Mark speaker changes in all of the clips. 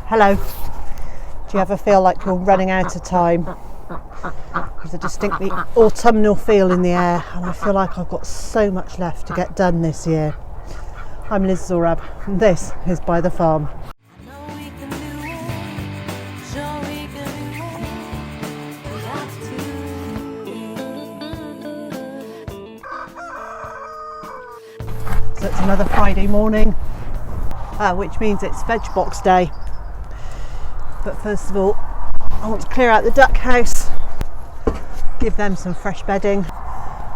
Speaker 1: Hello. Do you ever feel like you're running out of time? There's a distinctly autumnal feel in the air, and I feel like I've got so much left to get done this year. I'm Liz Zorab, and this is Byther Farm. So it's another Friday morning, which means it's veg box day. But first of all, I want to clear out the duck house, give them some fresh bedding,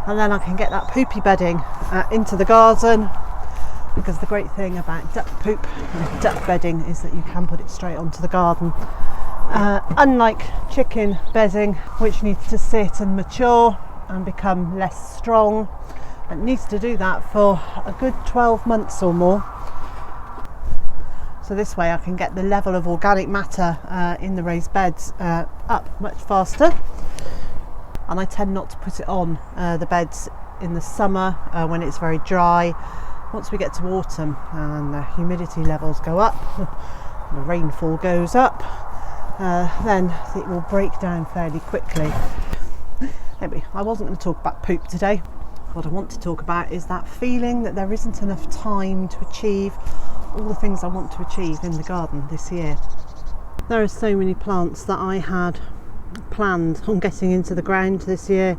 Speaker 1: and then I can get that poopy bedding into the garden, because the great thing about duck poop and duck bedding is that you can put it straight onto the garden. Unlike chicken bedding, which needs to sit and mature and become less strong, it needs to do that for a good 12 months or more. So this way I can get the level of organic matter in the raised beds up much faster. And I tend not to put it on the beds in the summer when it's very dry. Once we get to autumn and the humidity levels go up, the rainfall goes up, then it will break down fairly quickly. Anyway, I wasn't going to talk about poop today. What I want to talk about is that feeling that there isn't enough time to achieve all the things I want to achieve in the garden this year. There are so many plants that I had planned on getting into the ground this year,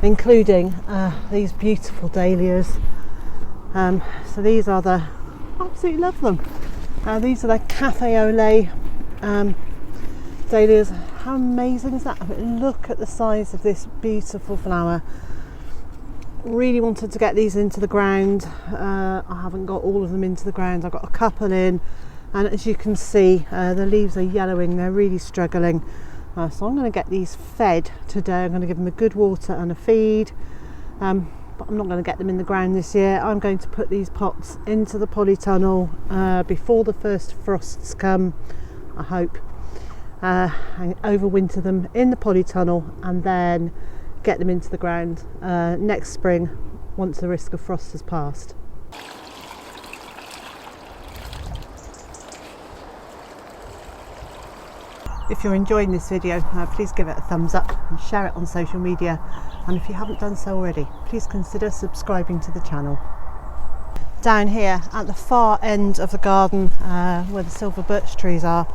Speaker 1: including these beautiful dahlias. So these are I absolutely love them. These are the cafe au lait dahlias. How amazing is that? I mean, look at the size of this beautiful flower. Really wanted to get these into the ground. I haven't got all of them into the ground. I've got a couple in, and as you can see, the leaves are yellowing. They're really struggling. So I'm going to get these fed today. I'm going to give them a good water and a feed, but I'm not going to get them in the ground this year. I'm going to put these pots into the polytunnel before the first frosts come, I hope, and overwinter them in the polytunnel, and then get them into the ground next spring once the risk of frost has passed. If you're enjoying this video, please give it a thumbs up and share it on social media, and if you haven't done so already, please consider subscribing to the channel. Down here at the far end of the garden where the silver birch trees are,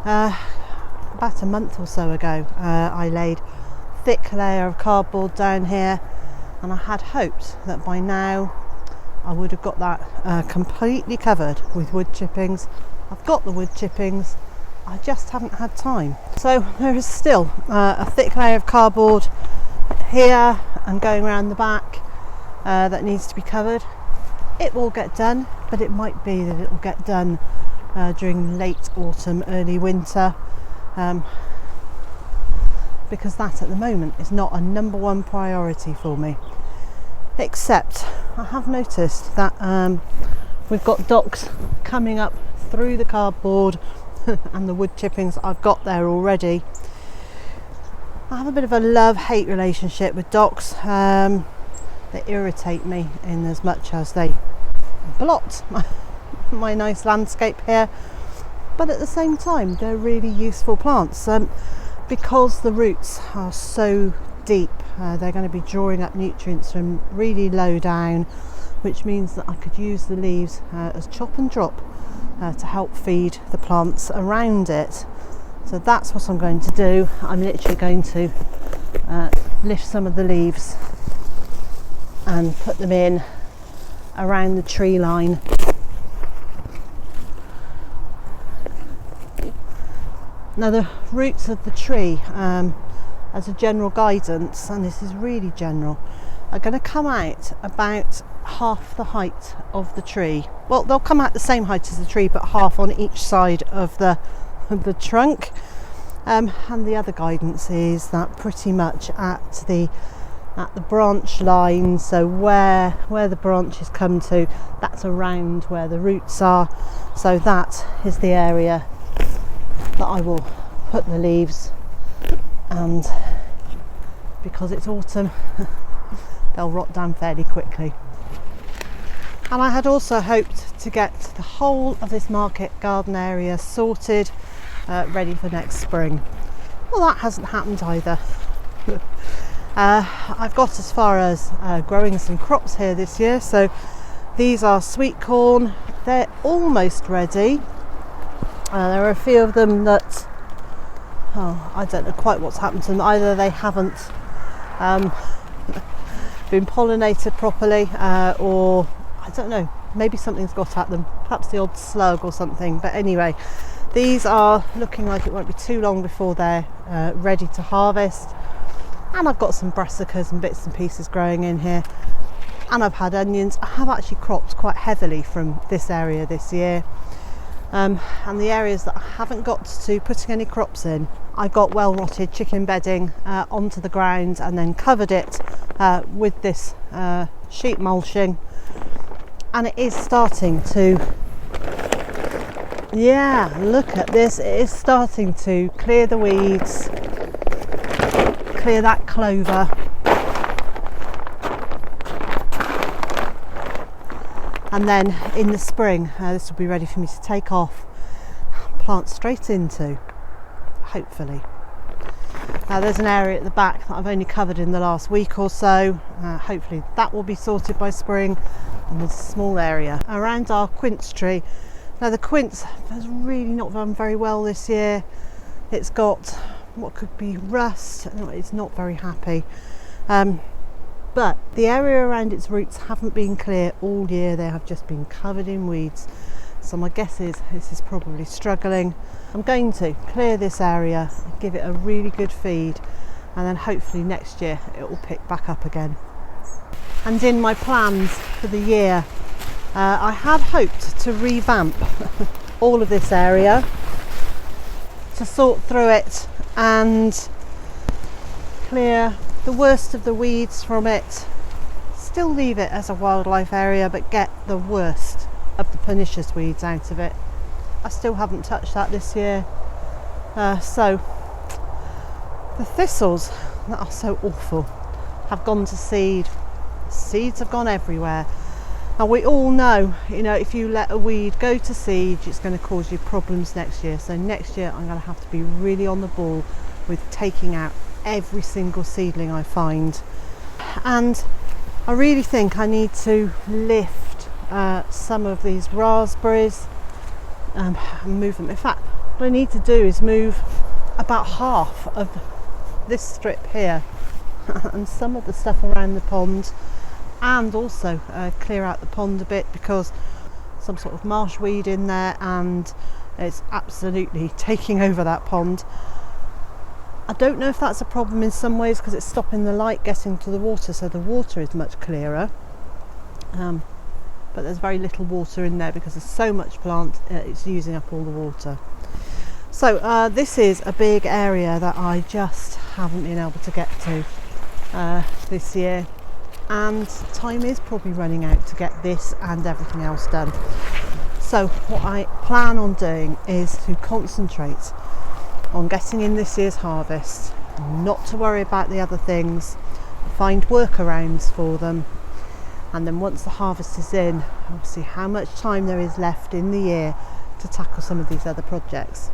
Speaker 1: about a month or so ago I laid thick layer of cardboard down here, and I had hoped that by now I would have got that completely covered with wood chippings. I've got the wood chippings, I just haven't had time. So there is still a thick layer of cardboard here and going around the back that needs to be covered. It will get done, but it might be that it will get done during late autumn, early winter. Because that at the moment is not a number one priority for me. Except I have noticed that we've got docks coming up through the cardboard and the wood chippings I've got there already. I have a bit of a love-hate relationship with docks. They irritate me in as much as they blot my nice landscape here, but at the same time they're really useful plants. Because the roots are so deep, they're going to be drawing up nutrients from really low down, which means that I could use the leaves as chop and drop to help feed the plants around it. So that's what I'm going to do. I'm literally going to lift some of the leaves and put them in around the tree line. Now the roots of the tree, as a general guidance, and this is really general, are going to come out about half the height of the tree. Well, they'll come out the same height as the tree, but half on each side of the trunk. And the other guidance is that pretty much at the branch line, so where the branches come to, that's around where the roots are. So that is the area that I will put the leaves, and because it's autumn they'll rot down fairly quickly. And I had also hoped to get the whole of this market garden area sorted, ready for next spring. Well, that hasn't happened either. I've got as far as growing some crops here this year. So these are sweet corn. They're almost ready. There are a few of them that, I don't know quite what's happened to them. Either they haven't been pollinated properly, or I don't know, maybe something's got at them, perhaps the odd slug or something. But anyway, these are looking like it won't be too long before they're ready to harvest. And I've got some brassicas and bits and pieces growing in here, and I've had onions. I have actually cropped quite heavily from this area this year, and the areas that I haven't got to putting any crops in, I got well rotted chicken bedding onto the ground and then covered it with this sheet mulching, and it is starting to, yeah, look at this, it is starting to clear the weeds, clear that clover. And then in the spring, this will be ready for me to take off, plant straight into, hopefully. There's an area at the back that I've only covered in the last week or so. Hopefully that will be sorted by spring. And there's a small area around our quince tree. Now the quince has really not done very well this year. It's got what could be rust. It's not very happy. But the area around its roots haven't been clear all year. They have just been covered in weeds. So my guess is this is probably struggling. I'm going to clear this area, give it a really good feed, and then hopefully next year it will pick back up again. And in my plans for the year, I had hoped to revamp all of this area, to sort through it and clear the worst of the weeds from it, still leave it as a wildlife area but get the worst of the pernicious weeds out of it. I still haven't touched that this year. So the thistles that are so awful have gone to seed. Seeds have gone everywhere. And we all know, if you let a weed go to seed, it's going to cause you problems next year. So next year I'm going to have to be really on the ball with taking out every single seedling I find. And I really think I need to lift some of these raspberries and move them. In fact, what I need to do is move about half of this strip here and some of the stuff around the pond, and also clear out the pond a bit, because some sort of marsh weed in there and it's absolutely taking over that pond. I don't know if that's a problem in some ways because it's stopping the light getting to the water, so the water is much clearer, but there's very little water in there because there's so much plant, it's using up all the water. So this is a big area that I just haven't been able to get to this year, and time is probably running out to get this and everything else done. So what I plan on doing is to concentrate on getting in this year's harvest, not to worry about the other things, find workarounds for them, and then once the harvest is in, I'll see how much time there is left in the year to tackle some of these other projects.